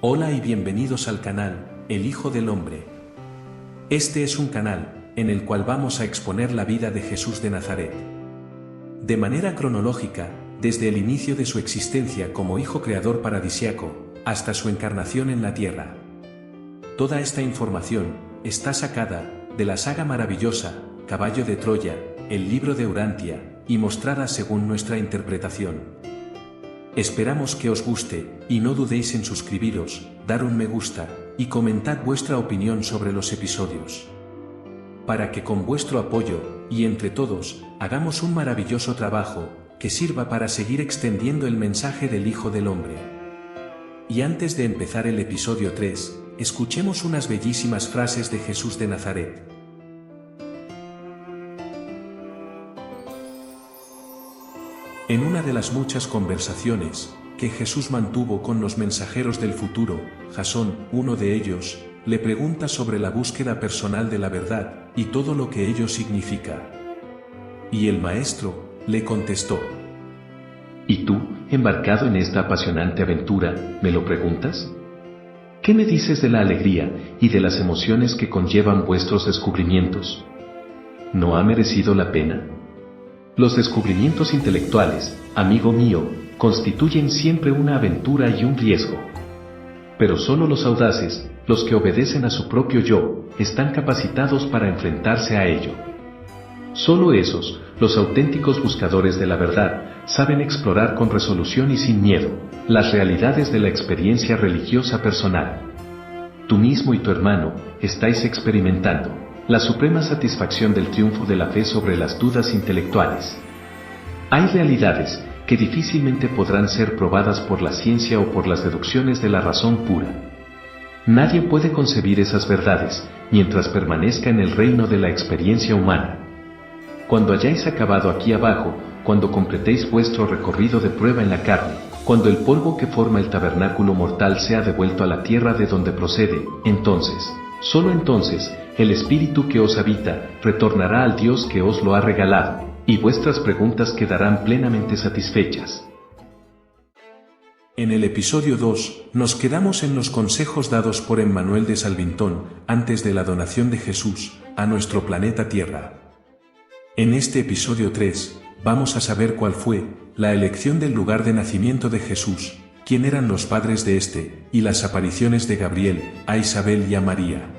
Hola y bienvenidos al canal, El Hijo del Hombre. Este es un canal, en el cual vamos a exponer la vida de Jesús de Nazaret. De manera cronológica, desde el inicio de su existencia como Hijo Creador paradisiaco, hasta su encarnación en la tierra. Toda esta información, está sacada, de la saga maravillosa, Caballo de Troya, el libro de Urantia, y mostrada según nuestra interpretación. Esperamos que os guste, y no dudéis en suscribiros, dar un me gusta, y comentad vuestra opinión sobre los episodios. Para que con vuestro apoyo, y entre todos, hagamos un maravilloso trabajo, que sirva para seguir extendiendo el mensaje del Hijo del Hombre. Y antes de empezar el episodio 3, escuchemos unas bellísimas frases de Jesús de Nazaret. En una de las muchas conversaciones que Jesús mantuvo con los mensajeros del futuro, Jasón, uno de ellos, le pregunta sobre la búsqueda personal de la verdad y todo lo que ello significa. Y el maestro le contestó: ¿Y tú, embarcado en esta apasionante aventura, me lo preguntas? ¿Qué me dices de la alegría y de las emociones que conllevan vuestros descubrimientos? ¿No ha merecido la pena? Los descubrimientos intelectuales, amigo mío, constituyen siempre una aventura y un riesgo. Pero solo los audaces, los que obedecen a su propio yo, están capacitados para enfrentarse a ello. Solo esos, los auténticos buscadores de la verdad, saben explorar con resolución y sin miedo, las realidades de la experiencia religiosa personal. Tú mismo y tu hermano, estáis experimentando la suprema satisfacción del triunfo de la fe sobre las dudas intelectuales. Hay realidades que difícilmente podrán ser probadas por la ciencia o por las deducciones de la razón pura. Nadie puede concebir esas verdades, mientras permanezca en el reino de la experiencia humana. Cuando hayáis acabado aquí abajo, cuando completéis vuestro recorrido de prueba en la carne, cuando el polvo que forma el tabernáculo mortal sea devuelto a la tierra de donde procede, entonces, solo entonces, el espíritu que os habita retornará al Dios que os lo ha regalado, y vuestras preguntas quedarán plenamente satisfechas. En el episodio 2, nos quedamos en los consejos dados por Emmanuel de Salvintón antes de la donación de Jesús a nuestro planeta Tierra. En este episodio 3, vamos a saber cuál fue la elección del lugar de nacimiento de Jesús, quién eran los padres de este, y las apariciones de Gabriel a Isabel y a María.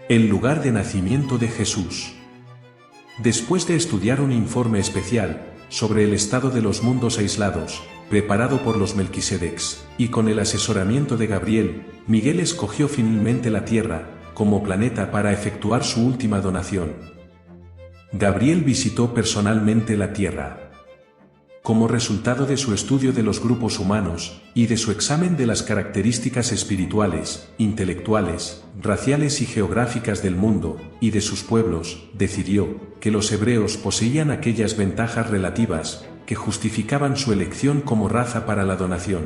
El lugar de nacimiento de Jesús. Después de estudiar un informe especial sobre el estado de los mundos aislados, preparado por los Melquisedecs, y con el asesoramiento de Gabriel, Miguel escogió finalmente la Tierra como planeta para efectuar su última donación. Gabriel visitó personalmente la Tierra. Como resultado de su estudio de los grupos humanos, y de su examen de las características espirituales, intelectuales, raciales y geográficas del mundo, y de sus pueblos, decidió que los hebreos poseían aquellas ventajas relativas que justificaban su elección como raza para la donación.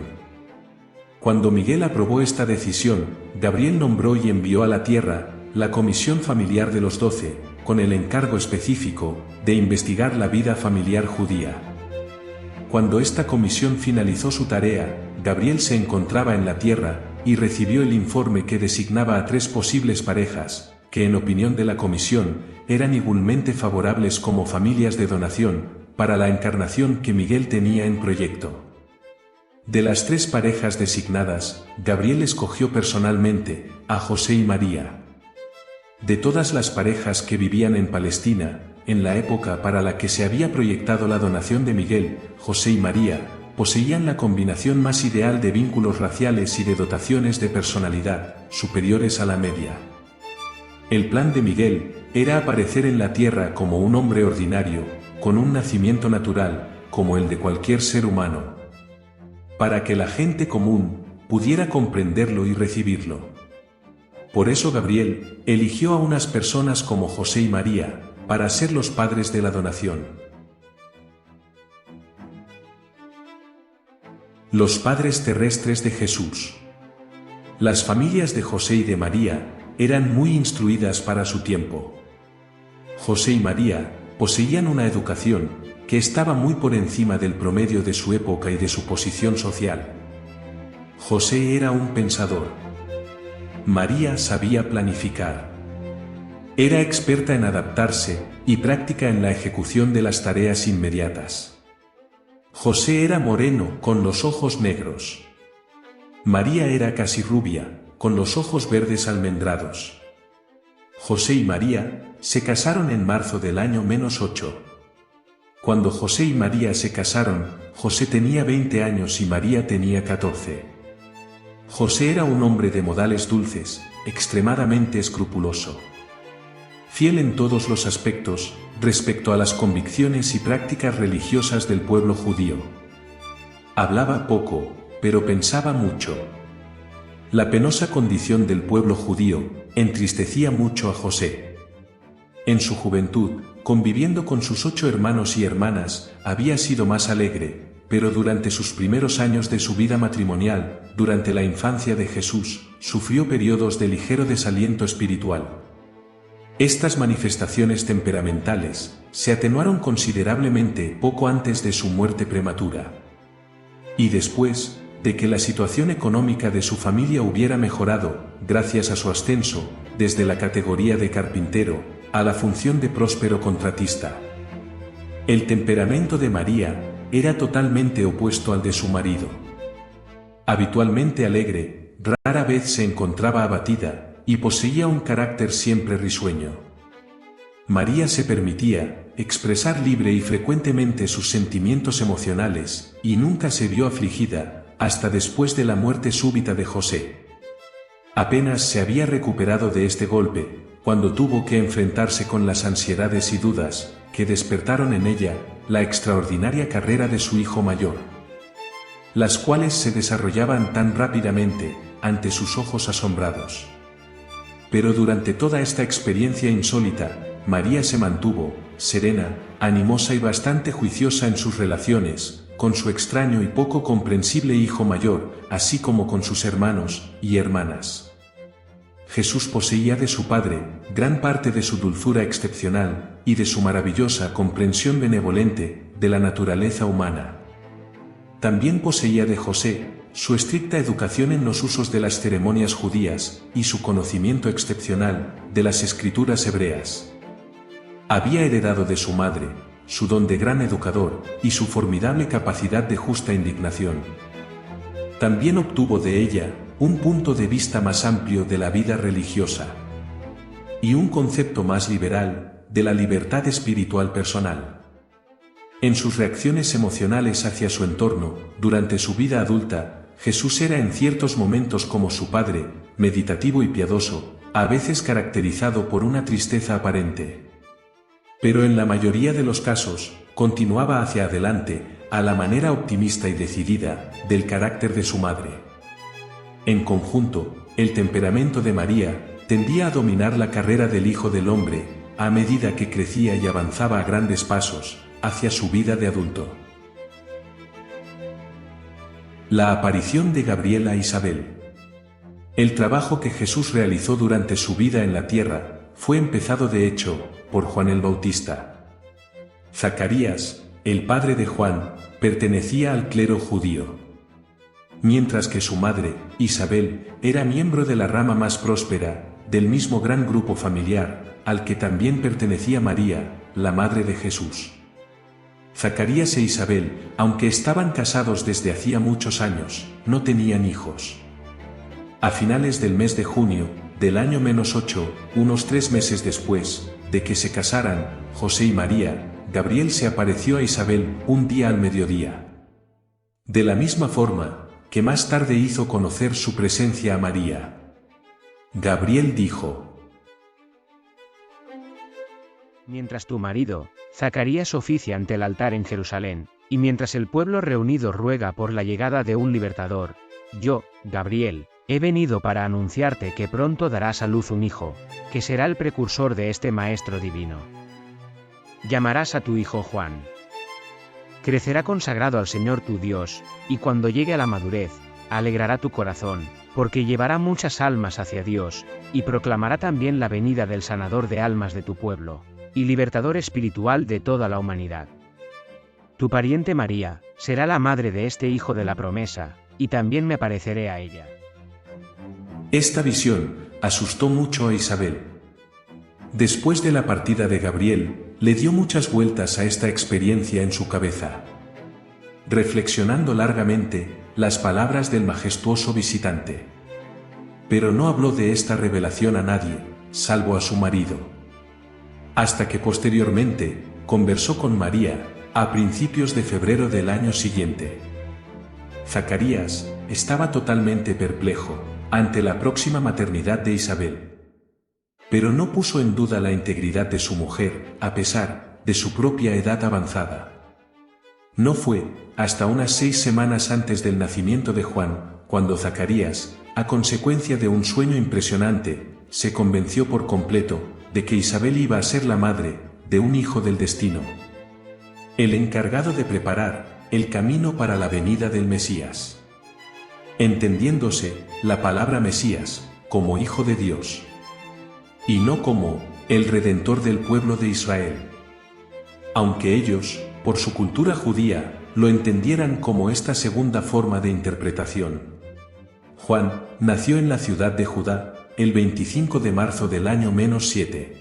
Cuando Miguel aprobó esta decisión, Gabriel nombró y envió a la tierra la comisión familiar de los 12, con el encargo específico de investigar la vida familiar judía. Cuando esta comisión finalizó su tarea, Gabriel se encontraba en la tierra, y recibió el informe que designaba a 3 posibles parejas, que en opinión de la comisión, eran igualmente favorables como familias de donación, para la encarnación que Miguel tenía en proyecto. De las 3 parejas designadas, Gabriel escogió personalmente a José y María. De todas las parejas que vivían en Palestina, en la época para la que se había proyectado la donación de Miguel, José y María, poseían la combinación más ideal de vínculos raciales y de dotaciones de personalidad, superiores a la media. El plan de Miguel era aparecer en la tierra como un hombre ordinario, con un nacimiento natural, como el de cualquier ser humano, para que la gente común pudiera comprenderlo y recibirlo. Por eso Gabriel eligió a unas personas como José y María, para ser los padres de la donación. Los padres terrestres de Jesús. Las familias de José y de María eran muy instruidas para su tiempo. José y María poseían una educación que estaba muy por encima del promedio de su época y de su posición social. José era un pensador. María sabía planificar. Era experta en adaptarse y práctica en la ejecución de las tareas inmediatas. José era moreno, con los ojos negros. María era casi rubia, con los ojos verdes almendrados. José y María se casaron en marzo del año -8. Cuando José y María se casaron, José tenía 20 años y María tenía 14. José era un hombre de modales dulces, extremadamente escrupuloso. Fiel en todos los aspectos, respecto a las convicciones y prácticas religiosas del pueblo judío. Hablaba poco, pero pensaba mucho. La penosa condición del pueblo judío entristecía mucho a José. En su juventud, conviviendo con sus 8 hermanos y hermanas, había sido más alegre, pero durante sus primeros años de su vida matrimonial, durante la infancia de Jesús, sufrió periodos de ligero desaliento espiritual. Estas manifestaciones temperamentales se atenuaron considerablemente poco antes de su muerte prematura. Y después de que la situación económica de su familia hubiera mejorado, gracias a su ascenso, desde la categoría de carpintero, a la función de próspero contratista. El temperamento de María era totalmente opuesto al de su marido. Habitualmente alegre, rara vez se encontraba abatida, y poseía un carácter siempre risueño. María se permitía expresar libre y frecuentemente sus sentimientos emocionales, y nunca se vio afligida, hasta después de la muerte súbita de José. Apenas se había recuperado de este golpe, cuando tuvo que enfrentarse con las ansiedades y dudas que despertaron en ella la extraordinaria carrera de su hijo mayor, las cuales se desarrollaban tan rápidamente ante sus ojos asombrados. Pero durante toda esta experiencia insólita, María se mantuvo serena, animosa y bastante juiciosa en sus relaciones con su extraño y poco comprensible hijo mayor, así como con sus hermanos y hermanas. Jesús poseía de su Padre gran parte de su dulzura excepcional y de su maravillosa comprensión benevolente de la naturaleza humana. También poseía de José su estricta educación en los usos de las ceremonias judías y su conocimiento excepcional de las escrituras hebreas. Había heredado de su madre su don de gran educador y su formidable capacidad de justa indignación. También obtuvo de ella un punto de vista más amplio de la vida religiosa y un concepto más liberal de la libertad espiritual personal. En sus reacciones emocionales hacia su entorno, durante su vida adulta, Jesús era en ciertos momentos como su padre, meditativo y piadoso, a veces caracterizado por una tristeza aparente. Pero en la mayoría de los casos, continuaba hacia adelante, a la manera optimista y decidida del carácter de su madre. En conjunto, el temperamento de María tendía a dominar la carrera del Hijo del Hombre, a medida que crecía y avanzaba a grandes pasos hacia su vida de adulto. La aparición de Gabriel a Isabel. El trabajo que Jesús realizó durante su vida en la tierra fue empezado de hecho por Juan el Bautista. Zacarías, el padre de Juan, pertenecía al clero judío, mientras que su madre, Isabel, era miembro de la rama más próspera del mismo gran grupo familiar al que también pertenecía María, la madre de Jesús. Zacarías e Isabel, aunque estaban casados desde hacía muchos años, no tenían hijos. A finales del mes de junio del año -8, unos 3 meses después de que se casaran José y María, Gabriel se apareció a Isabel un día al mediodía. De la misma forma que más tarde hizo conocer su presencia a María. Gabriel dijo: Mientras tu marido, Zacarías, oficia ante el altar en Jerusalén, y mientras el pueblo reunido ruega por la llegada de un libertador, yo, Gabriel, he venido para anunciarte que pronto darás a luz un hijo, que será el precursor de este Maestro divino. Llamarás a tu hijo Juan. Crecerá consagrado al Señor tu Dios, y cuando llegue a la madurez, alegrará tu corazón, porque llevará muchas almas hacia Dios, y proclamará también la venida del sanador de almas de tu pueblo, y libertador espiritual de toda la humanidad. Tu pariente María será la madre de este hijo de la promesa, y también me pareceré a ella. Esta visión asustó mucho a Isabel. Después de la partida de Gabriel, le dio muchas vueltas a esta experiencia en su cabeza, reflexionando largamente las palabras del majestuoso visitante. Pero no habló de esta revelación a nadie, salvo a su marido. Hasta que posteriormente conversó con María, a principios de febrero del año siguiente. Zacarías estaba totalmente perplejo ante la próxima maternidad de Isabel. Pero no puso en duda la integridad de su mujer, a pesar de su propia edad avanzada. No fue hasta unas 6 semanas antes del nacimiento de Juan, cuando Zacarías, a consecuencia de un sueño impresionante, se convenció por completo de que Isabel iba a ser la madre de un hijo del destino, el encargado de preparar el camino para la venida del Mesías. Entendiéndose la palabra Mesías como Hijo de Dios, y no como el Redentor del pueblo de Israel. Aunque ellos, por su cultura judía, lo entendieran como esta segunda forma de interpretación. Juan nació en la ciudad de Judá, el 25 de marzo del año -7.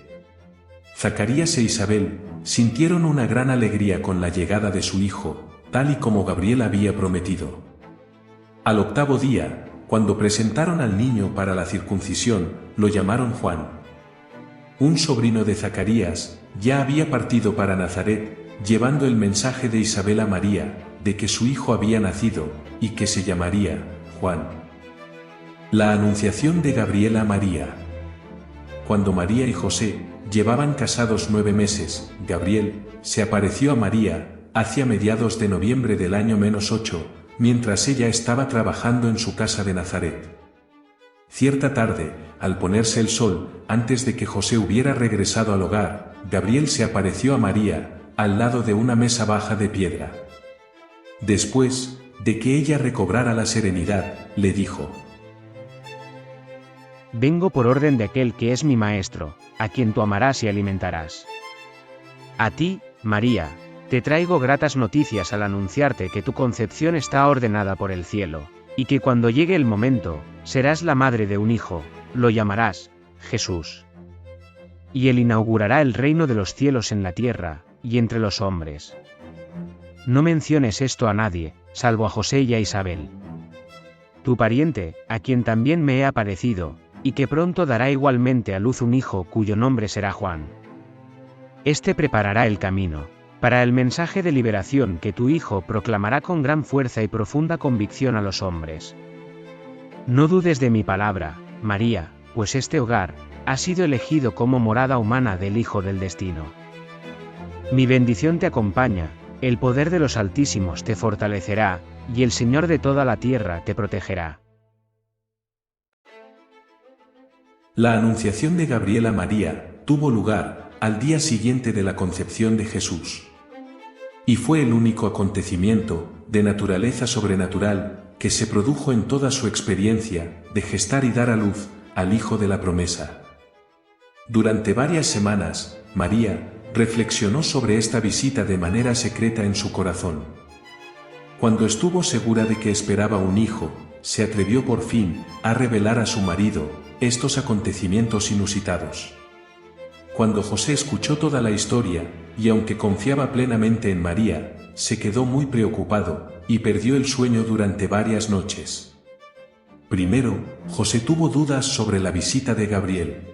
Zacarías e Isabel sintieron una gran alegría con la llegada de su hijo, tal y como Gabriel había prometido. Al 8º día, cuando presentaron al niño para la circuncisión, lo llamaron Juan. Un sobrino de Zacarías ya había partido para Nazaret, llevando el mensaje de Isabel a María, de que su hijo había nacido, y que se llamaría Juan. La anunciación de Gabriel a María. Cuando María y José llevaban casados 9 meses, Gabriel se apareció a María hacia mediados de noviembre del año -8, mientras ella estaba trabajando en su casa de Nazaret. Cierta tarde, al ponerse el sol, antes de que José hubiera regresado al hogar, Gabriel se apareció a María, al lado de una mesa baja de piedra. Después de que ella recobrara la serenidad, le dijo: Vengo por orden de aquel que es mi maestro, a quien tú amarás y alimentarás. A ti, María, te traigo gratas noticias al anunciarte que tu concepción está ordenada por el cielo, y que cuando llegue el momento, serás la madre de un hijo, lo llamarás Jesús. Y él inaugurará el reino de los cielos en la tierra, y entre los hombres. No menciones esto a nadie, salvo a José y a Isabel, tu pariente, a quien también me he aparecido, y que pronto dará igualmente a luz un hijo cuyo nombre será Juan. Este preparará el camino para el mensaje de liberación que tu hijo proclamará con gran fuerza y profunda convicción a los hombres. No dudes de mi palabra, María, pues este hogar ha sido elegido como morada humana del Hijo del Destino. Mi bendición te acompaña, el poder de los Altísimos te fortalecerá, y el Señor de toda la tierra te protegerá. La anunciación de Gabriel a María tuvo lugar al día siguiente de la concepción de Jesús. Y fue el único acontecimiento de naturaleza sobrenatural que se produjo en toda su experiencia de gestar y dar a luz al Hijo de la promesa. Durante varias semanas, María reflexionó sobre esta visita de manera secreta en su corazón. Cuando estuvo segura de que esperaba un hijo, se atrevió por fin a revelar a su marido estos acontecimientos inusitados. Cuando José escuchó toda la historia, y aunque confiaba plenamente en María, se quedó muy preocupado, y perdió el sueño durante varias noches. Primero, José tuvo dudas sobre la visita de Gabriel.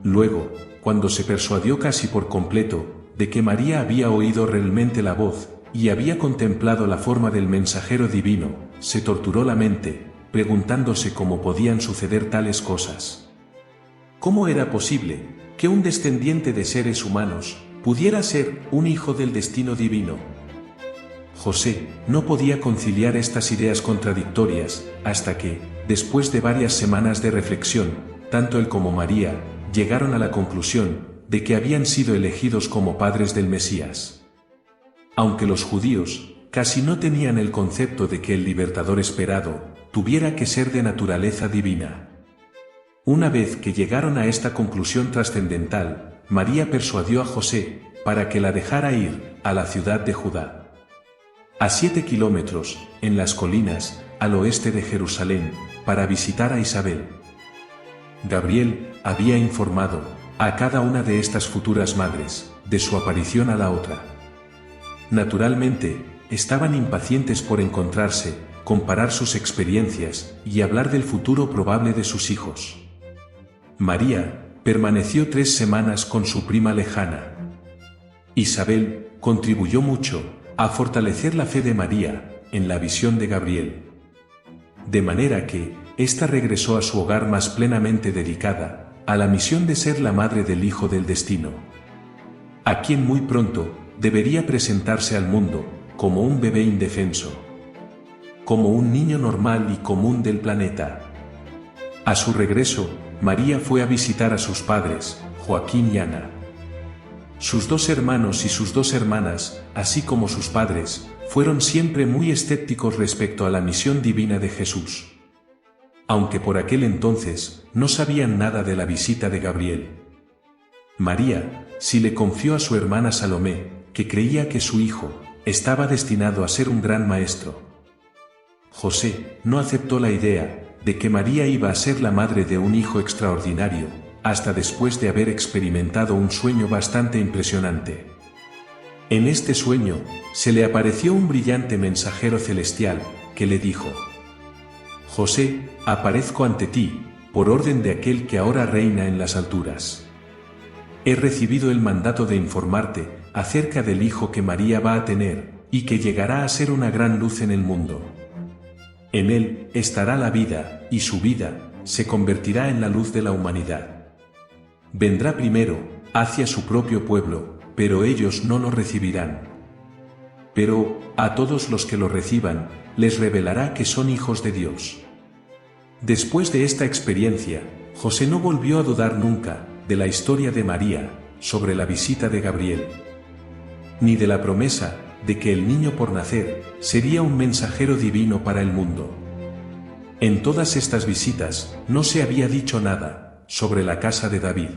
Luego, cuando se persuadió casi por completo de que María había oído realmente la voz, y había contemplado la forma del mensajero divino, se torturó la mente, preguntándose cómo podían suceder tales cosas. ¿Cómo era posible que un descendiente de seres humanos pudiera ser un hijo del destino divino? José no podía conciliar estas ideas contradictorias, hasta que, después de varias semanas de reflexión, tanto él como María llegaron a la conclusión de que habían sido elegidos como padres del Mesías. Aunque los judíos casi no tenían el concepto de que el libertador esperado tuviera que ser de naturaleza divina. Una vez que llegaron a esta conclusión trascendental, María persuadió a José para que la dejara ir a la ciudad de Judá. A 7 kilómetros, en las colinas, al oeste de Jerusalén, para visitar a Isabel. Gabriel había informado a cada una de estas futuras madres de su aparición a la otra. Naturalmente, estaban impacientes por encontrarse, comparar sus experiencias y hablar del futuro probable de sus hijos. María permaneció 3 semanas con su prima lejana. Isabel contribuyó mucho a fortalecer la fe de María en la visión de Gabriel. De manera que, ésta regresó a su hogar más plenamente dedicada a la misión de ser la madre del Hijo del Destino, a quien muy pronto debería presentarse al mundo como un bebé indefenso, como un niño normal y común del planeta. A su regreso, María fue a visitar a sus padres, Joaquín y Ana. Sus 2 hermanos y sus 2 hermanas, así como sus padres, fueron siempre muy escépticos respecto a la misión divina de Jesús. Aunque por aquel entonces no sabían nada de la visita de Gabriel. María sí le confió a su hermana Salomé, que creía que su hijo estaba destinado a ser un gran maestro. José no aceptó la idea de que María iba a ser la madre de un hijo extraordinario, hasta después de haber experimentado un sueño bastante impresionante. En este sueño, se le apareció un brillante mensajero celestial, que le dijo: José, aparezco ante ti, por orden de aquel que ahora reina en las alturas. He recibido el mandato de informarte acerca del hijo que María va a tener, y que llegará a ser una gran luz en el mundo. En él estará la vida, y su vida se convertirá en la luz de la humanidad. Vendrá primero hacia su propio pueblo, pero ellos no lo recibirán. Pero a todos los que lo reciban, les revelará que son hijos de Dios. Después de esta experiencia, José no volvió a dudar nunca de la historia de María sobre la visita de Gabriel, ni de la promesa de que el niño por nacer sería un mensajero divino para el mundo. En todas estas visitas no se había dicho nada sobre la casa de David.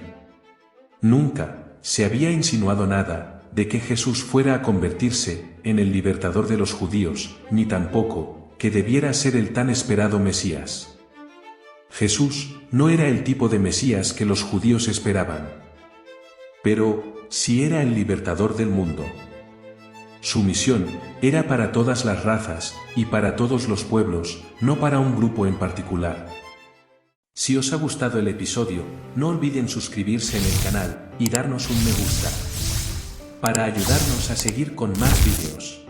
Nunca se había insinuado nada de que Jesús fuera a convertirse en el libertador de los judíos, ni tampoco que debiera ser el tan esperado Mesías. Jesús no era el tipo de Mesías que los judíos esperaban. Pero sí era el libertador del mundo. Su misión era para todas las razas y para todos los pueblos, no para un grupo en particular. Si os ha gustado el episodio, no olviden suscribirse en el canal y darnos un me gusta, para ayudarnos a seguir con más vídeos.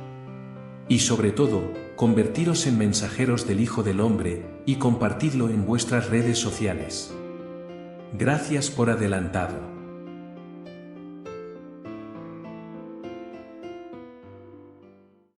Y sobre todo, convertiros en mensajeros del Hijo del Hombre y compartidlo en vuestras redes sociales. Gracias por adelantado.